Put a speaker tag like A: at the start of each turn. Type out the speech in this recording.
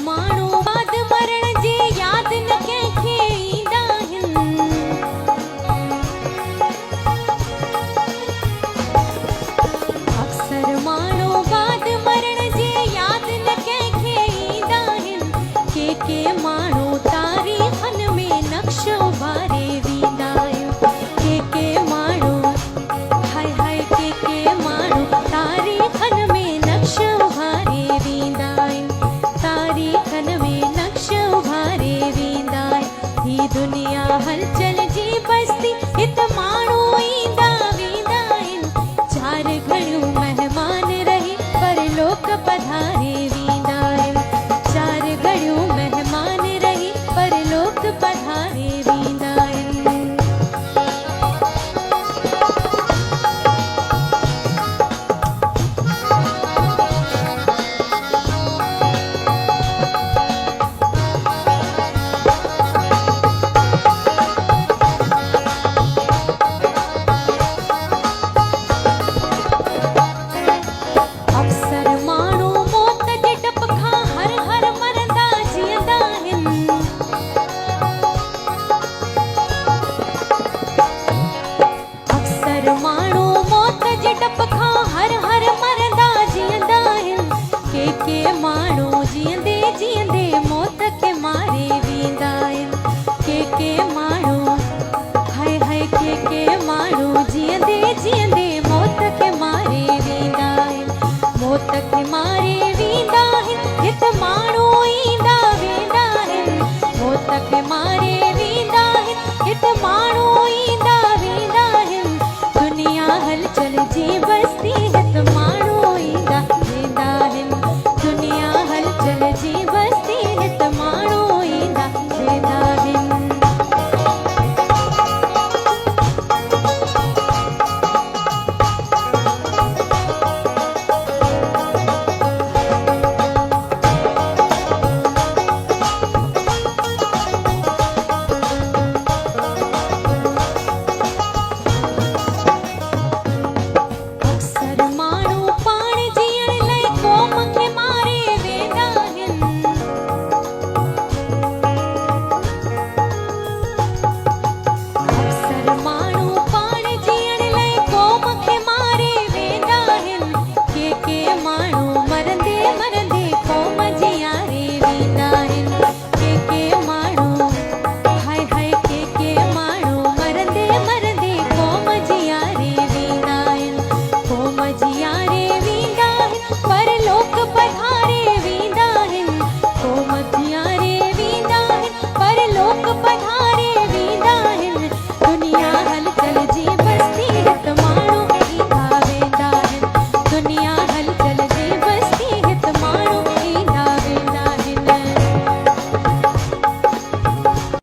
A: माण्हू बाद मरण जी यादि न कंहिंखे ईंदा आहिनि। अक्सर माण्हू बाद मरण जी यादि न कंहिंखे ईंदा आहिनि। के माण्हू तारीफ़नि में नक्श उभारे वेंदा आहिनि। के माण्हू हाय हाय के माण्हू तारीफ़नि में नक्श उभारे वेंदा आहिनि। तारीख़नि में नक्श उभारे वेंदा आहिनि। ही दुनिया हलचल जी बस्ती हित माण्हू ईंदा वेंदा आहिनि। चार घड़ियूं महिमान रही परलोक पधारे वेंदा आहिनि। चार घड़ियूं महिमान रही परलोक पधारे वेंदा आहिनि। अक्सर माण्हू मौत जे डप खां हर हर मरंदा जीअंदा आहिनि। अक्सर माण्हू मौत जे डप खां हर हर मरंदा जीअंदा आहिनि। के माण्हू जीअंदे जीअंदे मौत खे मारे वेंदा आहिनि। के माण्हू हाय हाय के माण्हू जीअंदे जीअंदे मौत खे मारे वेंदा आहिनि। मौत खे मारे वेंदा आहिनि। हित माण्हू ईंदा वेंदा आहिनि। मौत खे मारे वेंदा आहिनि। हित माण्हू ईंदा वेंदा आहिनि। दुनिया हलचल जी बस्ती हित माण्हू ईंदा वेंदा आहिनि। दुनिया हलचल जी बस्ती हित माण्हू ईंदा वेंदा आहिनि। अक्सर माण्हू पाण जीअण लाइ क़ौम खे मारे वेंदा आहिनि। अक्सर माण्हू पाण जीअण लाइ क़ौम खे मारे वेंदा आहिनि। के माण्हू मरंदे मरंदे क़ौम जीआरे वेंदा आहिनि। के माण्हू हाय हाय के माण्हू मरंदे मरंदे क़ौम जीआरे वेंदा आहिनि। क़ौम जीआरे वेंदा आहिनि। परलोक पधारे वेंदा आहिनि। क़ौम जीआरे वेंदा आहिनि। परलोक पधारे